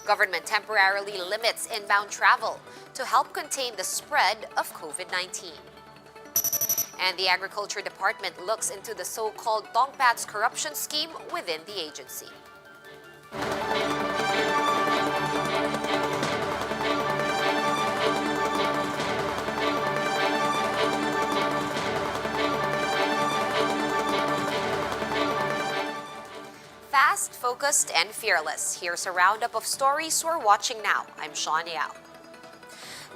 Government temporarily limits inbound travel to help contain the spread of COVID-19. And the Agriculture Department looks into the so-called tongpats corruption scheme within the agency. Fast, focused, and fearless. Here's a roundup of stories we're watching now. I'm Sean Yao.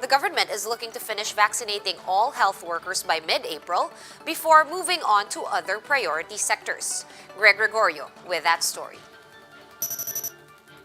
The government is looking to finish vaccinating all health workers by mid-April before moving on to other priority sectors. Greg Gregorio with that story.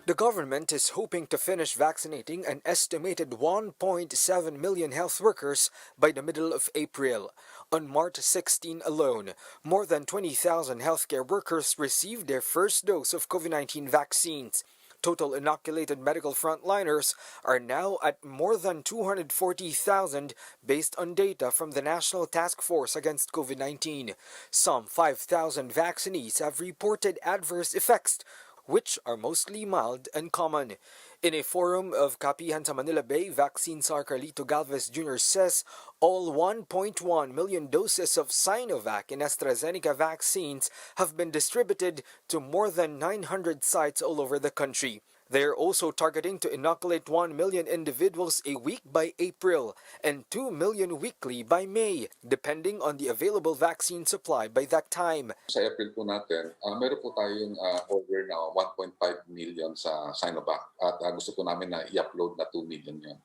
The government is hoping to finish vaccinating an estimated 1.7 million health workers by the middle of April. On March 16 alone, more than 20,000 healthcare workers received their first dose of COVID-19 vaccines. Total inoculated medical frontliners are now at more than 240,000 based on data from the National Task Force Against COVID-19. Some 5,000 vaccinees have reported adverse effects, which are mostly mild and common. In a forum of Kapihan sa Manila Bay, Vaccine Czar Carlito Galvez Jr. says all 1.1 million doses of Sinovac and Astrazeneca vaccines have been distributed to more than 900 sites all over the country. They are also targeting to inoculate 1 million individuals a week by April and 2 million weekly by May, depending on the available vaccine supply by that time. Sa April po natin, meron po tayong order na 1.5 million sa Sinovac at gusto po namin na i-upload na 2 million yun.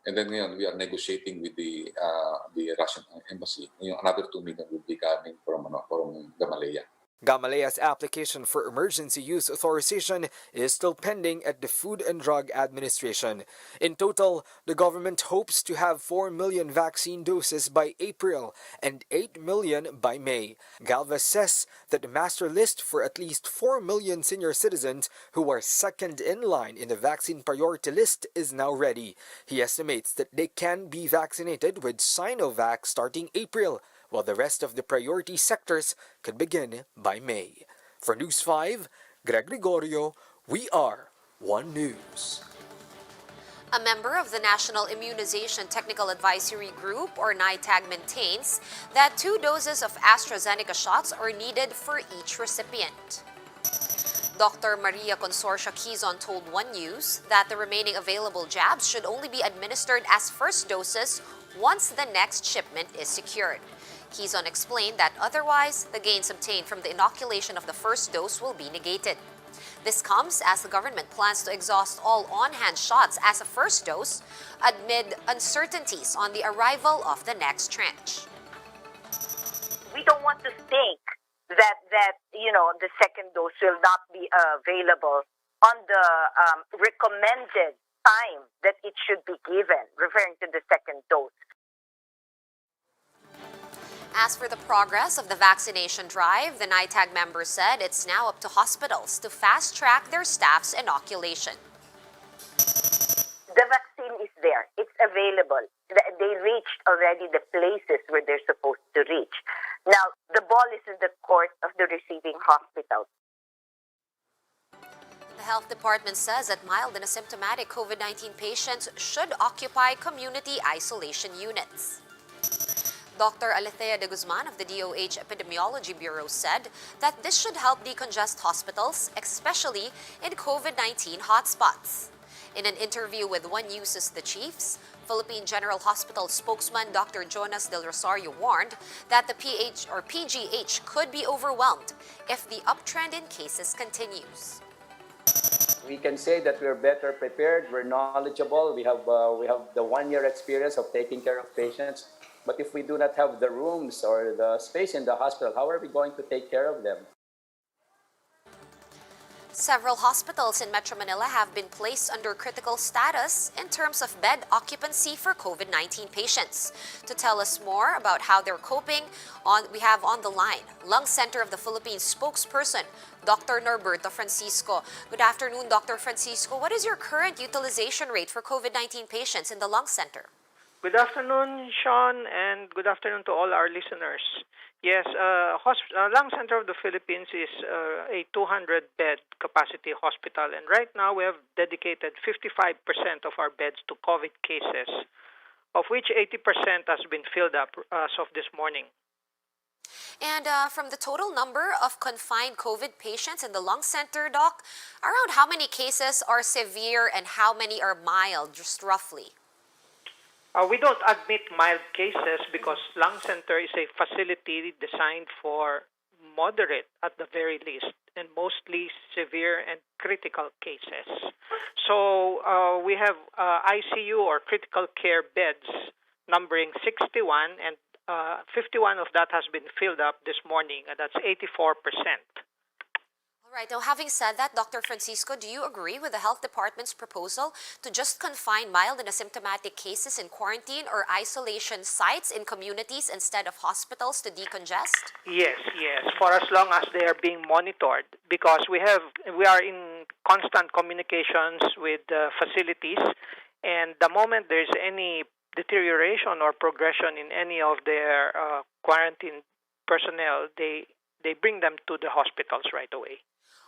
And then ngayon, we are negotiating with the Russian embassy. Another 2 million will be coming from Gamaleya. Gamaleya's application for emergency use authorization is still pending at the Food and Drug Administration. In total, the government hopes to have 4 million vaccine doses by April and 8 million by May. Galvez says that the master list for at least 4 million senior citizens who are second in line in the vaccine priority list is now ready. He estimates that they can be vaccinated with Sinovac starting April, while the rest of the priority sectors could begin by May. For News 5, Greg Gregorio, we are One News. A member of the National Immunization Technical Advisory Group, or NITAG, maintains that 2 doses of Astrazeneca shots are needed for each recipient. Dr. Maria Consorcia Quizon told One News that the remaining available jabs should only be administered as first doses once the next shipment is secured. Quizon explained that otherwise, the gains obtained from the inoculation of the first dose will be negated. This comes as the government plans to exhaust all on-hand shots as a first dose amid uncertainties on the arrival of the next tranche. We don't want to think that the second dose will not be available on the recommended time that it should be given, referring to the second dose. As for the progress of the vaccination drive, the NITAG member said it's now up to hospitals to fast-track their staff's inoculation. The vaccine is there. It's available. They reached already the places where they're supposed to reach. Now, the ball is in the court of the receiving hospitals. The health department says that mild and asymptomatic COVID-19 patients should occupy community isolation units. Dr. Alethea de Guzman of the DOH Epidemiology Bureau said that this should help decongest hospitals, especially in COVID-19 hotspots. In an interview with One News' The Chiefs, Philippine General Hospital spokesman Dr. Jonas Del Rosario warned that the PGH could be overwhelmed if the uptrend in cases continues. We can say that we're better prepared, we're knowledgeable, we have the 1-year experience of taking care of patients. But if we do not have the rooms or the space in the hospital, how are we going to take care of them? Several hospitals in Metro Manila have been placed under critical status in terms of bed occupancy for COVID-19 patients. To tell us more about how they're coping, we have on the line Lung Center of the Philippines spokesperson, Dr. Norberto Francisco. Good afternoon, Dr. Francisco. What is your current utilization rate for COVID-19 patients in the Lung Center? Good afternoon, Sean, and good afternoon to all our listeners. Yes, Lung Center of the Philippines is a 200-bed capacity hospital, and right now we have dedicated 55% of our beds to COVID cases, of which 80% has been filled up as of this morning. And from the total number of confined COVID patients in the lung center, Doc, around how many cases are severe and how many are mild, just roughly? We don't admit mild cases because Lung Center is a facility designed for moderate at the very least and mostly severe and critical cases. So we have ICU or critical care beds numbering 61 and 51 of that has been filled up this morning, and that's 84%. All right, now having said that, Dr. Francisco, do you agree with the Health Department's proposal to just confine mild and asymptomatic cases in quarantine or isolation sites in communities instead of hospitals to decongest? Yes, for as long as they are being monitored, because we are in constant communications with the facilities, and the moment there's any deterioration or progression in any of their quarantine personnel, they bring them to the hospitals right away.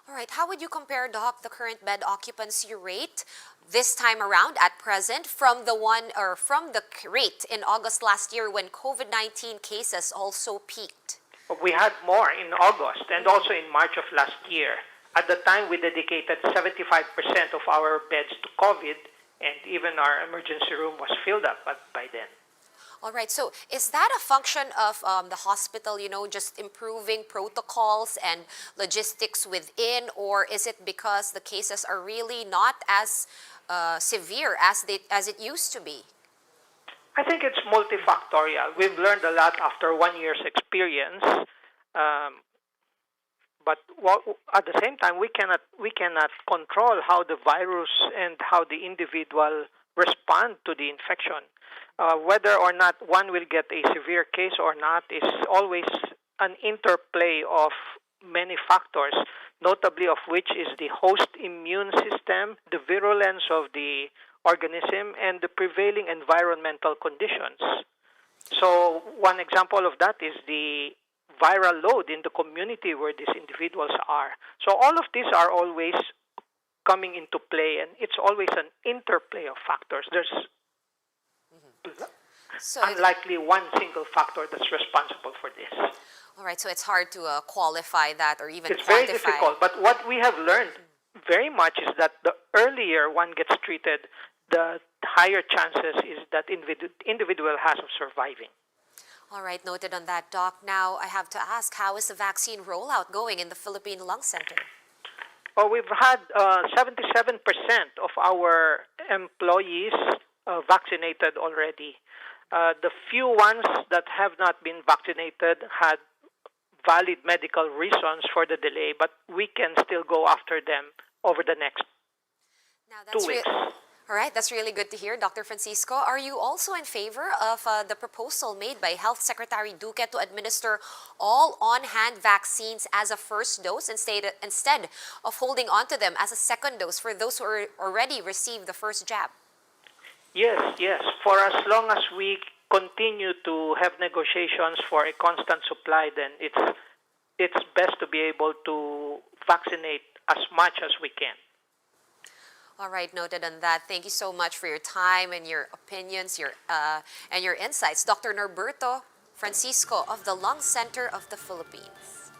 All right, how would you compare, Doc, the current bed occupancy rate this time around at present from the rate in August last year when COVID-19 cases also peaked? We had more in August and also in March of last year. At the time, we dedicated 75% of our beds to COVID, and even our emergency room was filled up by then. All right, so is that a function of the hospital, just improving protocols and logistics within, or is it because the cases are really not as severe as it used to be? I think it's multifactorial. We've learned a lot after 1 year's experience, but at the same time, we cannot control how the virus and how the individual respond to the infection. Whether or not one will get a severe case or not is always an interplay of many factors, notably of which is the host immune system, the virulence of the organism, and the prevailing environmental conditions. So one example of that is the viral load in the community where these individuals are. So all of these are always coming into play, and it's always an interplay of factors. There's unlikely one single factor that's responsible for this. All right, so it's hard to qualify that or even it's quantify. Very difficult, but what we have learned very much is that the earlier one gets treated, the higher chances is that individual has of surviving. All right, noted on that, Doc. Now I have to ask, how is the vaccine rollout going in the Philippine Lung Center? Well, we've had 77% of our employees vaccinated already. The few ones that have not been vaccinated had valid medical reasons for the delay, but we can still go after them over the next 2 weeks. All right, that's really good to hear, Dr. Francisco. Are you also in favor of the proposal made by Health Secretary Duque to administer all on-hand vaccines as a first dose instead of holding on to them as a second dose for those who already received the first jab? Yes. For as long as we continue to have negotiations for a constant supply, then it's best to be able to vaccinate as much as we can. All right, noted on that. Thank you so much for your time and your opinions, and your insights. Dr. Norberto Francisco of the Lung Center of the Philippines.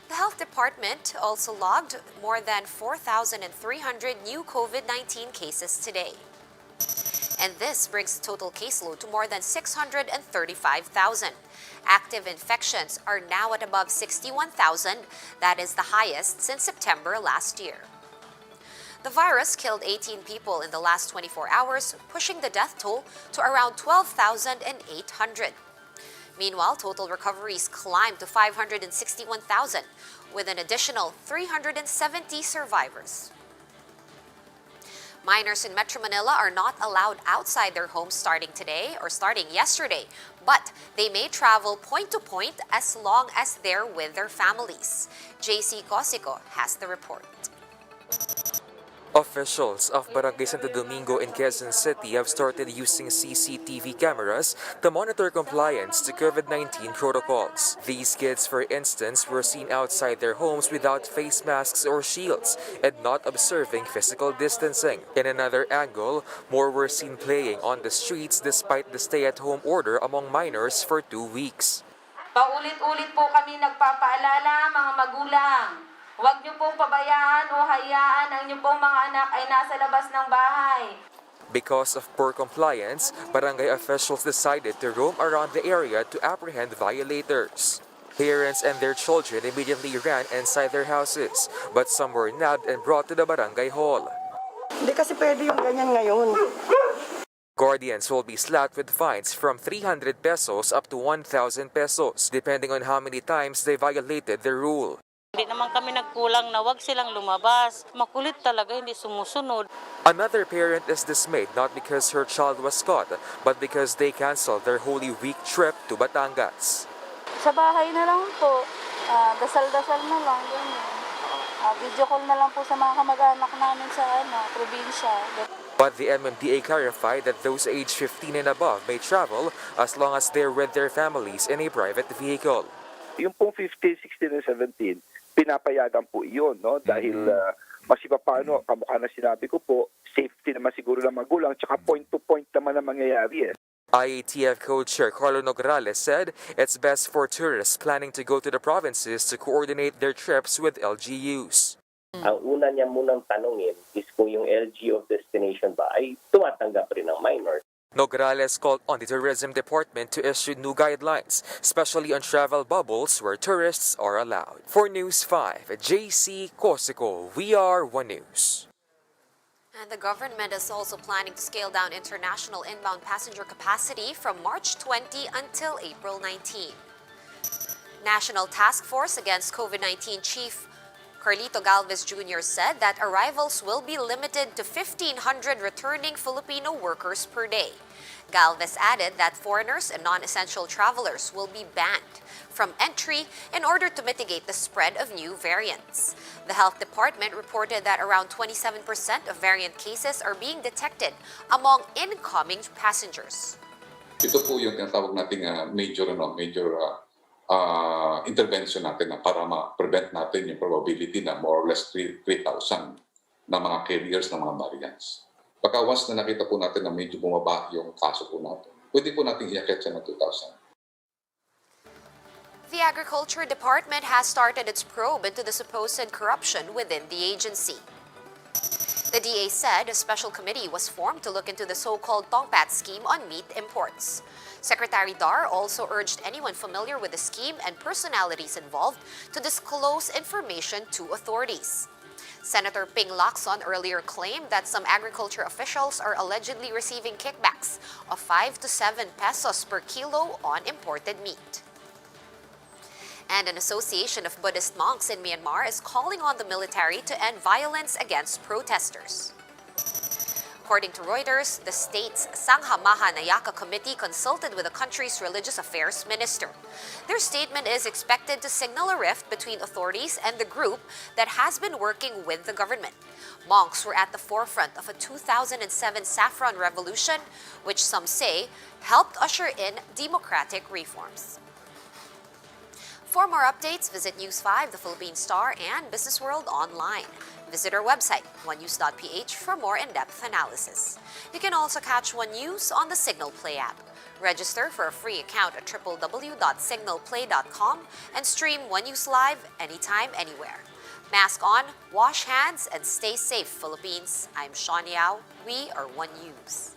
The Health Department also logged more than 4,300 new COVID-19 cases today. And this brings the total caseload to more than 635,000. Active infections are now at above 61,000. That is the highest since September last year. The virus killed 18 people in the last 24 hours, pushing the death toll to around 12,800. Meanwhile, total recoveries climbed to 561,000, with an additional 370 survivors. Minors in Metro Manila are not allowed outside their homes starting yesterday, but they may travel point to point as long as they're with their families. JC Cosico has the report. Officials of Barangay Santo Domingo in Quezon City have started using CCTV cameras to monitor compliance to COVID-19 protocols. These kids, for instance, were seen outside their homes without face masks or shields and not observing physical distancing. In another angle, more were seen playing on the streets despite the stay-at-home order among minors for 2 weeks. Paulit-ulit po kami nagpapaalala, mga magulang. Huwag niyo pong pabayaan o hayaan ang niyo pong mga anak ay nasa labas ng bahay. Because of poor compliance, barangay officials decided to roam around the area to apprehend violators. Parents and their children immediately ran inside their houses, but some were nabbed and brought to the barangay hall. Hindi kasi pwede yung ganyan ngayon. Guardians will be slapped with fines from 300 pesos up to 1,000 pesos, depending on how many times they violated the rule. Hindi naman kami nagkulang na wag silang lumabas. Makulit talaga, hindi sumusunod. Another parent is dismayed not because her child was caught, but because they canceled their Holy Week trip to Batangas. Sa bahay na lang po, dasal-dasal na lang, ganyan. Video call na lang po sa mga kamag-anak namin sa probinsya. But the MMDA clarified that those aged 15 and above may travel as long as they're with their families in a private vehicle. Yung pong 15, 16, and 17, pinapayagan po iyon, no? Dahil mas iba paano, kamukha na sinabi ko po, safety naman siguro ng magulang, tsaka point-to-point naman ang mangyayari. IATF co-chair Carlo Nograles said it's best for tourists planning to go to the provinces to coordinate their trips with LGUs. Ang una niya munang tanungin is kung yung LG of destination ba ay tumatanggap rin ng minors. Nograles called on the Tourism Department to issue new guidelines, especially on travel bubbles where tourists are allowed. For News 5, JC Cosico, we are One News. And the government is also planning to scale down international inbound passenger capacity from March 20 until April 19. National Task Force Against COVID-19 Chief Carlito Galvez Jr. said that arrivals will be limited to 1,500 returning Filipino workers per day. Galvez added that foreigners and non-essential travelers will be banned from entry in order to mitigate the spread of new variants. The Health Department reported that around 27% of variant cases are being detected among incoming passengers. Ito po yung tinatawag nating major intervention natin para ma-prevent natin yung probability na more or less 3,000 na mga carriers ng mga variants. Pagka once na nakita po natin na medyo bumaba yung kaso po natin, pwede po natin iakyat siya ng 2,000. The Agriculture Department has started its probe into the supposed corruption within the agency. The DA said a special committee was formed to look into the so-called tongpats scheme on meat imports. Secretary Dar also urged anyone familiar with the scheme and personalities involved to disclose information to authorities. Senator Ping Lacson earlier claimed that some agriculture officials are allegedly receiving kickbacks of 5 to 7 pesos per kilo on imported meat. And an association of Buddhist monks in Myanmar is calling on the military to end violence against protesters. According to Reuters, the state's Sangha Mahanayaka Committee consulted with the country's religious affairs minister. Their statement is expected to signal a rift between authorities and the group that has been working with the government. Monks were at the forefront of a 2007 saffron revolution, which some say helped usher in democratic reforms. For more updates, visit News 5, The Philippine Star, and Business World online. Visit our website, onenews.ph, for more in-depth analysis. You can also catch One News on the Signal Play app. Register for a free account at www.signalplay.com and stream One News live anytime, anywhere. Mask on, wash hands, and stay safe, Philippines. I'm Sean Yao. We are One News.